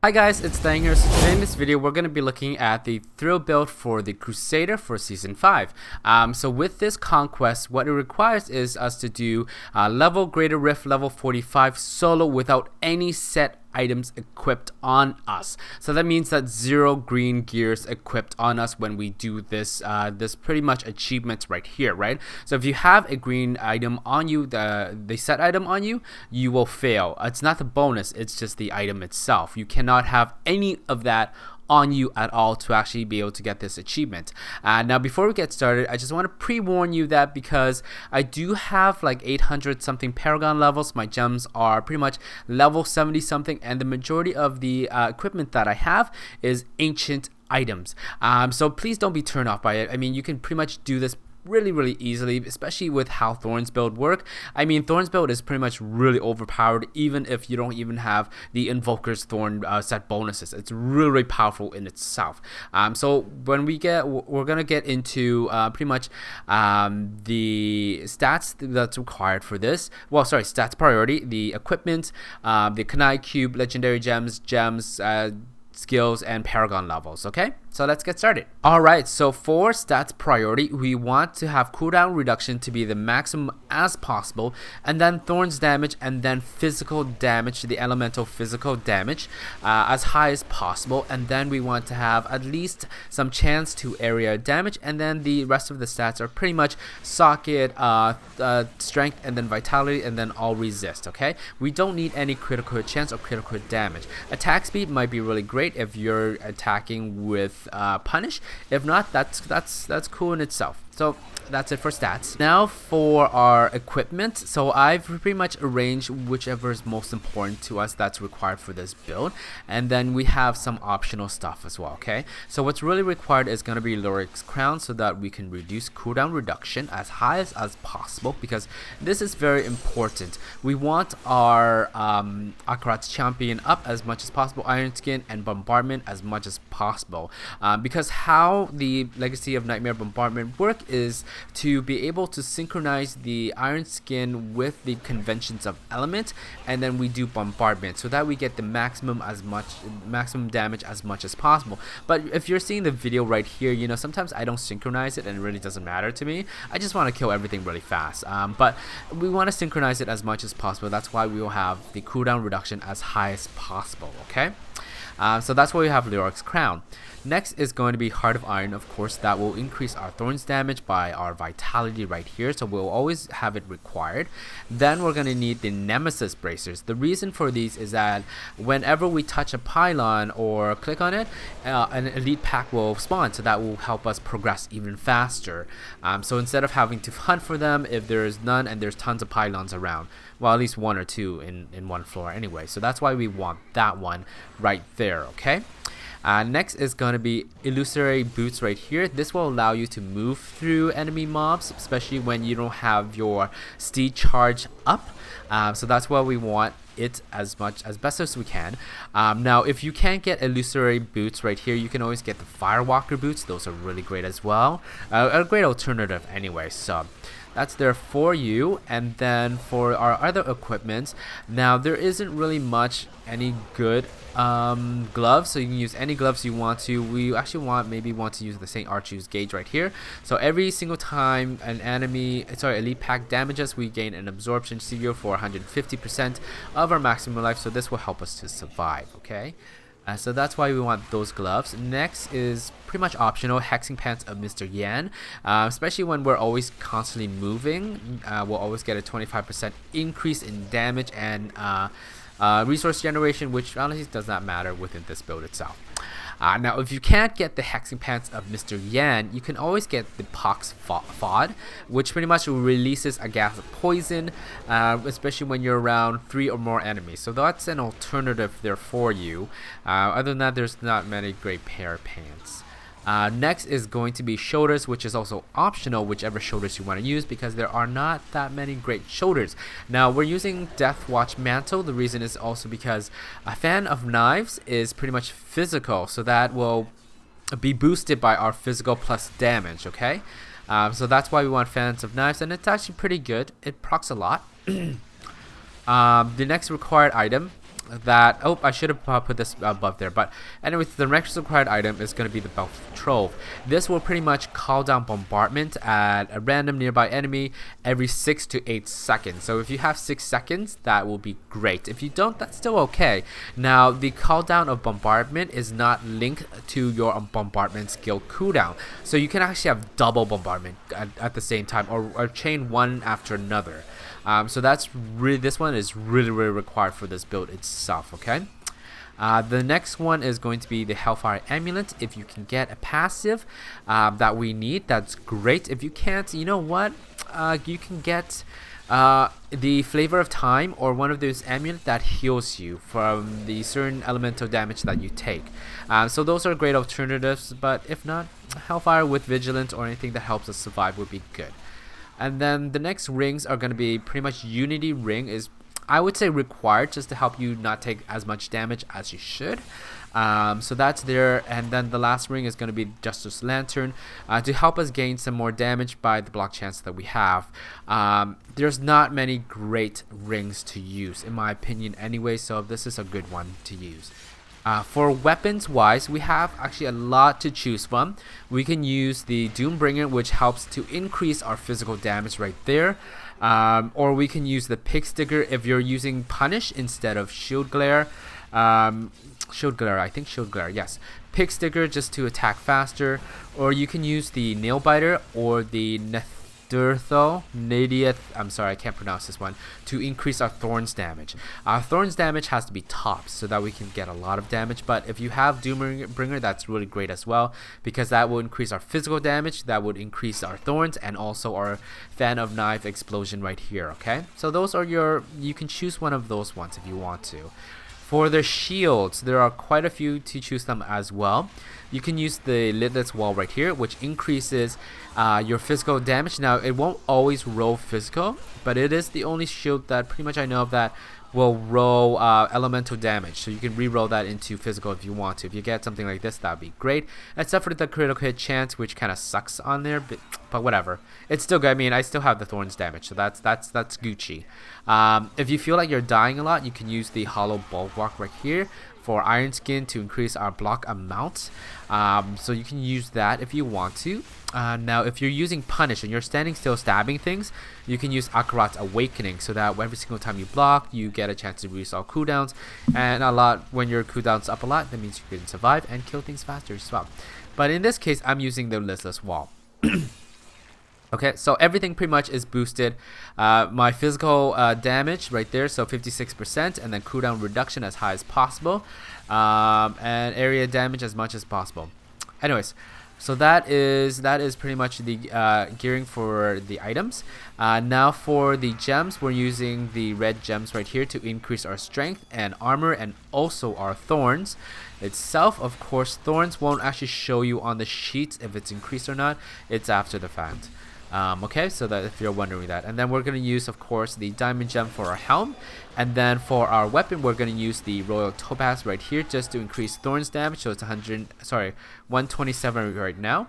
Hi guys, it's Thang here. So today in this video we're going to be looking at the Thrill build for the Crusader for Season 5. So with this conquest, what it requires is us to do level Greater Rift level 45 solo without any set items equipped on us. So that means that 0 green gears equipped on us when we do this this pretty much achievement right here, right? So if you have a green item on you, the set item on you, you will fail. It's not the bonus, it's just the item itself. You cannot have any of that on you at all to actually be able to get this achievement. Now before we get started, I just want to pre-warn you that because I do have like 800 something Paragon levels, my gems are pretty much level 70 something, and the majority of the equipment that I have is ancient items. So please don't be turned off by it. I mean, you can pretty much do this really easily, especially with how Thorn's build work. I mean, Thorn's build is pretty much really overpowered even if you don't even have the Invoker's Thorn set bonuses. It's really powerful in itself. So when we're gonna get into pretty much the stats that's required for this. Well, sorry, stats priority, the equipment, the Kanai Cube, legendary gems, skills, and Paragon levels. Okay, so let's get started. Alright, so for stats priority, we want to have cooldown reduction to be the maximum as possible, and then Thorns damage, and then physical damage, the elemental physical damage, as high as possible, and then we want to have at least some chance to area damage, and then the rest of the stats are pretty much socket, strength, and then vitality, and then all resist. Okay, we don't need any critical chance or critical damage. Attack speed might be really great if you're attacking with punish. If not, that's cool in itself. So that's it for stats. Now for our equipment, so I've pretty much arranged whichever is most important to us that's required for this build, and then we have some optional stuff as well. Okay, so what's really required is going to be Lyric's Crown, so that we can reduce cooldown reduction as high as possible, because this is very important. We want our Akarat's Champion up as much as possible, Iron Skin and Bombardment as much as possible, because how the Legacy of Nightmare Bombardment work is to be able to synchronize the Iron Skin with the conventions of element, and then we do Bombardment so that we get the maximum damage as much as possible. But if you're seeing the video right here, you know, sometimes I don't synchronize it and it really doesn't matter to me. I just want to kill everything really fast, but we want to synchronize it as much as possible. That's why we will have the cooldown reduction as high as possible. Okay, so that's why we have Lyric's Crown. Next is going to be Heart of Iron, of course. That will increase our Thorns damage by our vitality right here, so we'll always have it required. Then we're going to need the Nemesis Bracers. The reason for these is that whenever we touch a pylon or click on it, an elite pack will spawn, so that will help us progress even faster. So instead of having to hunt for them, if there is none and there's tons of pylons around, well, at least 1 or 2 in one floor anyway, so that's why we want that one right there. Okay, next is going to be Illusory Boots right here. This will allow you to move through enemy mobs, especially when you don't have your steed charge up. So that's why we want it as best as we can. Now if you can't get Illusory Boots right here, you can always get the Firewalker Boots. Those are really great as well, a great alternative anyway. So that's there for you. And then for our other equipment, now there isn't really any good gloves, so you can use any gloves you want to. We actually want to use the St. Archie's gauge right here. So every single time an elite pack damages, we gain an absorption seal for 150% of our maximum life, so this will help us to survive. Okay, so that's why we want those gloves. Next is pretty much optional, Hexing Pants of Mr. Yan. Especially when we're always constantly moving, we'll always get a 25% increase in damage and resource generation, which honestly does not matter within this build itself. Now if you can't get the Hexing Pants of Mr. Yan, you can always get the Pox Fod, which pretty much releases a gas of poison, especially when you're around 3 or more enemies. So that's an alternative there for you. Other than that, there's not many great pair of pants. Next is going to be shoulders, which is also optional, whichever shoulders you want to use, because there are not that many great shoulders. Now we're using Death Watch Mantle. The reason is also because a Fan of Knives is pretty much physical, so that will be boosted by our physical plus damage. Okay, so that's why we want Fans of Knives, and it's actually pretty good. It procs a lot. The next required item that, oh, I should have put this above there, but anyways, the next required item is going to be the belt trove. This will pretty much call down bombardment at a random nearby enemy every 6 to 8 seconds. So if you have 6 seconds, that will be great. If you don't, that's still okay. Now, the call down of bombardment is not linked to your bombardment skill cooldown, so you can actually have double bombardment at the same time, or chain one after another. So that's really, this one is really required for this build itself. Okay. The next one is going to be the Hellfire Amulet. If you can get a passive that we need, that's great. If you can't, you know what? You can get the Flavor of Time, or one of those amulets that heals you from the certain elemental damage that you take. So those are great alternatives, but if not, Hellfire with Vigilance or anything that helps us survive would be good. And then the next rings are going to be pretty much Unity Ring is, I would say, required just to help you not take as much damage as you should. So that's there. And then the last ring is going to be Justice Lantern to help us gain some more damage by the block chance that we have. There's not many great rings to use, in my opinion anyway, so this is a good one to use. For weapons wise, we have actually a lot to choose from. We can use the Doombringer, which helps to increase our physical damage right there. Or we can use the Pig Sticker if you're using Punish instead of Shield Glare. Shield Glare, I think Shield Glare, yes. Pig Sticker just to attack faster. Or you can use the Nail Biter or the I'm sorry, I can't pronounce this one, to increase our Thorns damage. Our Thorns damage has to be top so that we can get a lot of damage, but if you have Doombringer, that's really great as well, because that will increase our physical damage, that would increase our Thorns, and also our Fan of Knife explosion right here, okay? So those are you can choose one of those ones if you want to. For the shields, there are quite a few to choose from as well. You can use the Lidless Wall right here, which increases your physical damage. Now, it won't always roll physical, but it is the only shield that pretty much I know of that will roll elemental damage. So you can re-roll that into physical if you want to. If you get something like this, that would be great. Except for the critical hit chance, which kind of sucks on there, but whatever. It's still good. I mean, I still have the Thorns damage, so that's Gucci. If you feel like you're dying a lot, you can use the Hollow Bulwark right here for Iron Skin to increase our block amount. So you can use that if you want to. Now, if you're using Punish and you're standing still stabbing things, you can use Akarat's Awakening so that every single time you block, you get a chance to reduce all cooldowns. And when your cooldown's up a lot, that means you can survive and kill things faster as well. But in this case, I'm using the Listless Wall. Okay, so everything pretty much is boosted. My physical damage right there, so 56%, and then cooldown reduction as high as possible, and area damage as much as possible. Anyways, so that is pretty much the gearing for the items. Now for the gems, we're using the red gems right here to increase our strength and armor, and also our Thorns itself. Of course, Thorns won't actually show you on the sheets if it's increased or not. It's after the fact. Okay, so that if you're wondering that. And then we're going to use, of course, the diamond gem for our helm. And then for our weapon, we're going to use the royal topaz right here just to increase Thorns damage. So it's 127 right now.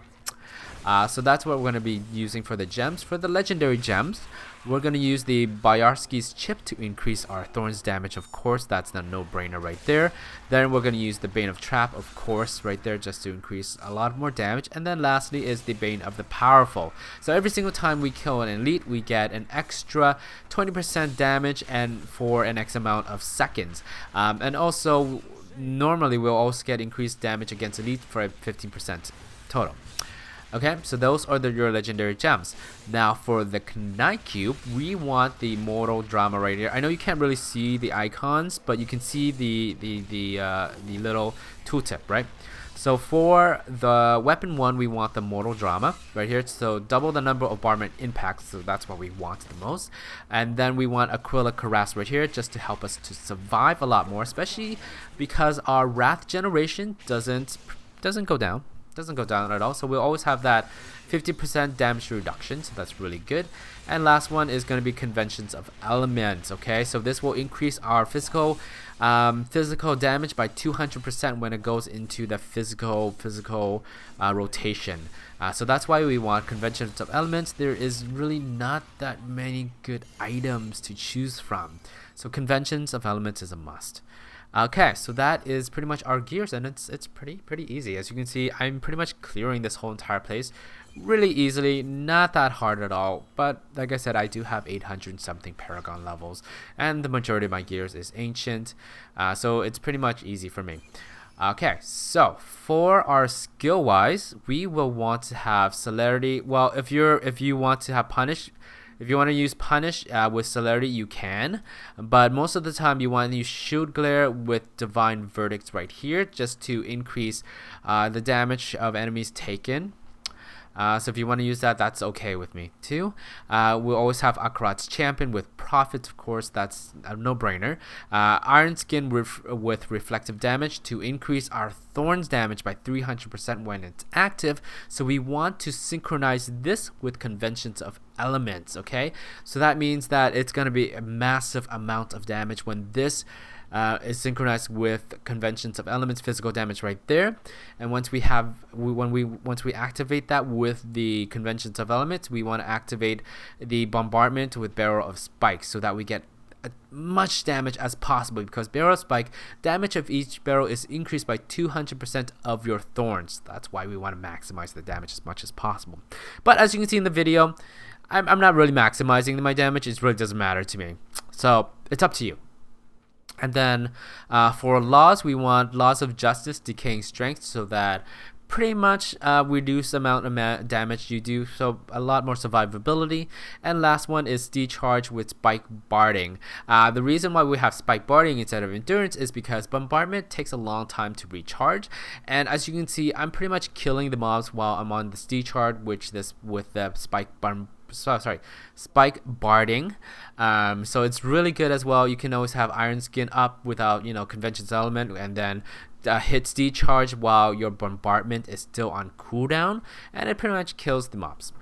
So that's what we're going to be using for the gems. For the legendary gems, we're going to use the Bayarski's chip to increase our Thorns damage. Of course, that's the no-brainer right there. Then we're going to use the Bane of Trap, of course, right there just to increase a lot more damage. And then lastly is the Bane of the Powerful. So every single time we kill an elite, we get an extra 20% damage and for an X amount of seconds. And also, normally we'll also get increased damage against elite for a 15% total. Okay, so those are your legendary gems. Now for the Knight Cube, we want the Mortal Drama right here. I know you can't really see the icons, but you can see the little tooltip, right? So for the weapon 1, we want the Mortal Drama right here. So double the number of bombardment impacts, so that's what we want the most. And then we want Aquila Cuirass right here just to help us to survive a lot more, especially because our Wrath generation doesn't go down. Doesn't go down at all, so we'll always have that 50% damage reduction, so that's really good. And last one is going to be Conventions of Elements. Okay, so this will increase our physical damage by 200% when it goes into the physical rotation. So that's why we want Conventions of Elements. There is really not that many good items to choose from, so Conventions of Elements is a must. Okay, so that is pretty much our gears, and it's pretty easy. As you can see, I'm pretty much clearing this whole entire place really easily, not that hard at all. But like I said, I do have 800 something Paragon levels, and the majority of my gears is ancient, so it's pretty much easy for me. Okay, so for our skill wise, we will want to have celerity. Well, if you want to have punish, if you want to use punish with celerity, you can, but most of the time you want to use shield glare with divine verdicts right here, just to increase the damage of enemies taken. So if you want to use that, that's okay with me too. We'll always have Akarat's Champion with Profit, of course, that's a no-brainer. Iron Skin with reflective damage to increase our Thorns damage by 300% when it's active. So we want to synchronize this with Conventions of Elements, okay? So that means that it's going to be a massive amount of damage when this is synchronized with Conventions of Elements, physical damage right there. And once we activate that with the Conventions of Elements, we want to activate the Bombardment with Barrel of Spikes so that we get as much damage as possible, because Barrel of Spike damage of each barrel is increased by 200% of your Thorns. That's why we want to maximize the damage as much as possible. But as you can see in the video, I'm not really maximizing my damage. It really doesn't matter to me, so it's up to you. And then for laws, we want Laws of Justice, Decaying Strength, so that pretty much reduce the amount of damage you do, so a lot more survivability. And last one is Decharge with Spike Barding. The reason why we have Spike Barding instead of Endurance is because Bombardment takes a long time to recharge, and as you can see, I'm pretty much killing the mobs while I'm on this Decharge, which this with the Spike Barding. So it's really good as well. You can always have Iron Skin up without Conventions Element, and then hits Decharge while your Bombardment is still on cooldown, and it pretty much kills the mobs.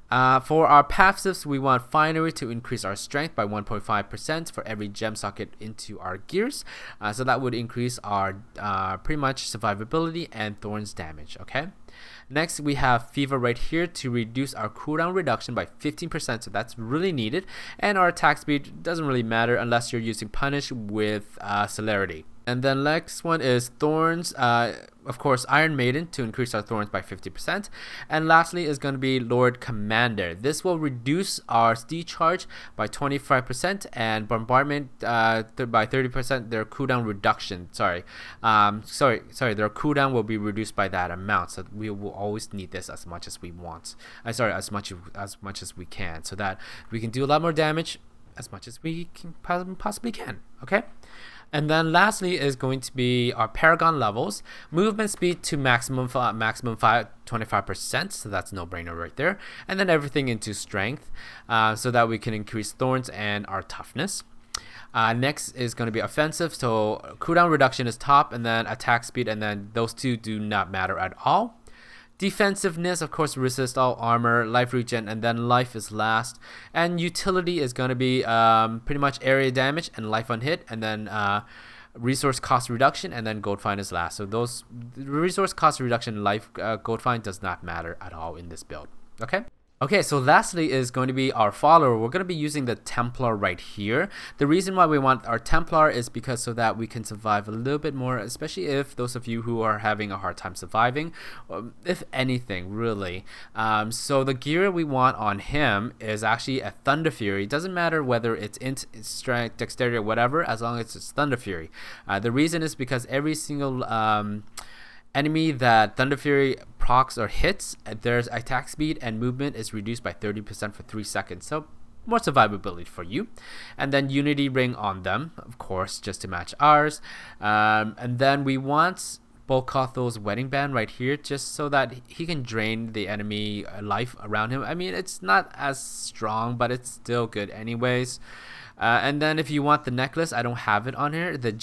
For our passives, we want Finery to increase our strength by 1.5% for every gem socket into our gears. So that would increase our pretty much survivability and Thorns damage, okay? Next, we have Fever right here to reduce our cooldown reduction by 15%, so that's really needed. And our attack speed doesn't really matter unless you're using Punish with Celerity. And then next one is Thorns, of course, Iron Maiden to increase our Thorns by 50%. And lastly is going to be Lord Commander. This will reduce our Decharge by 25% and Bombardment by 30%. Their cooldown reduction, sorry, their cooldown will be reduced by that amount. So we will always need this as much as we want. As much as we can, so that we can do a lot more damage as much as we can possibly can. Okay. And then lastly is going to be our Paragon levels. Movement speed to maximum 25%, so that's no brainer right there. And then everything into strength, so that we can increase Thorns and our toughness. Next is going to be offensive, so cooldown reduction is top, and then attack speed, and then those two do not matter at all. Defensiveness, of course, resist all armor, life regen, and then life is last. And utility is going to be pretty much area damage and life on hit, and then resource cost reduction, and then gold find is last. So those resource cost reduction and life gold find does not matter at all in this build. Okay, so lastly is going to be our follower. We're going to be using the Templar right here. The reason why we want our Templar is because so that we can survive a little bit more, especially if those of you who are having a hard time surviving, if anything, really. So the gear we want on him is actually a Thunder Fury. It doesn't matter whether it's int, strength, dexterity, or whatever, as long as it's Thunder Fury. The reason is because every single enemy that Thunder Fury procs or hits, their attack speed and movement is reduced by 30% for 3 seconds. So more survivability for you. And then Unity Ring on them, of course, just to match ours. And then we want Bolkotho's Wedding Band right here, just so that he can drain the enemy life around him. I mean, it's not as strong, but it's still good anyways. And then if you want the necklace, I don't have it on here, the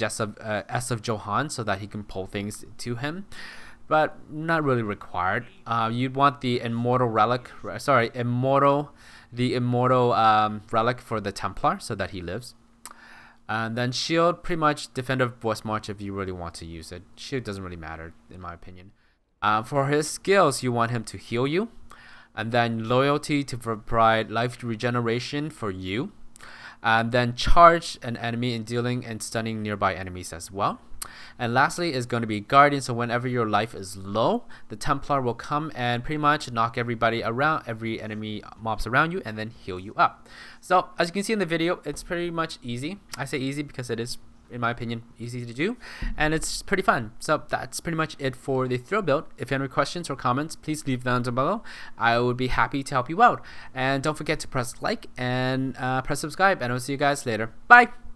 S of Johan, so that he can pull things to him, but not really required. You'd want the immortal relic, immortal relic for the Templar, so that he lives. And then shield, pretty much Defender of Boss March if you really want to use it. Shield doesn't really matter in my opinion. For his skills, you want him to heal you, and then loyalty to provide life regeneration for you. then charge an enemy in dealing and stunning nearby enemies as well. And lastly is going to be Guardian, so whenever your life is low, the Templar will come and pretty much knock everybody around, every enemy mobs around you, and then heal you up. So as you can see in the video, it's pretty much easy. I say easy because it is, in my opinion, easy to do, and it's pretty fun. So that's pretty much it for the Thrill build. If you have any questions or comments, please leave them down below. I would be happy to help you out. And don't forget to press like and press subscribe, and I'll see you guys later. Bye!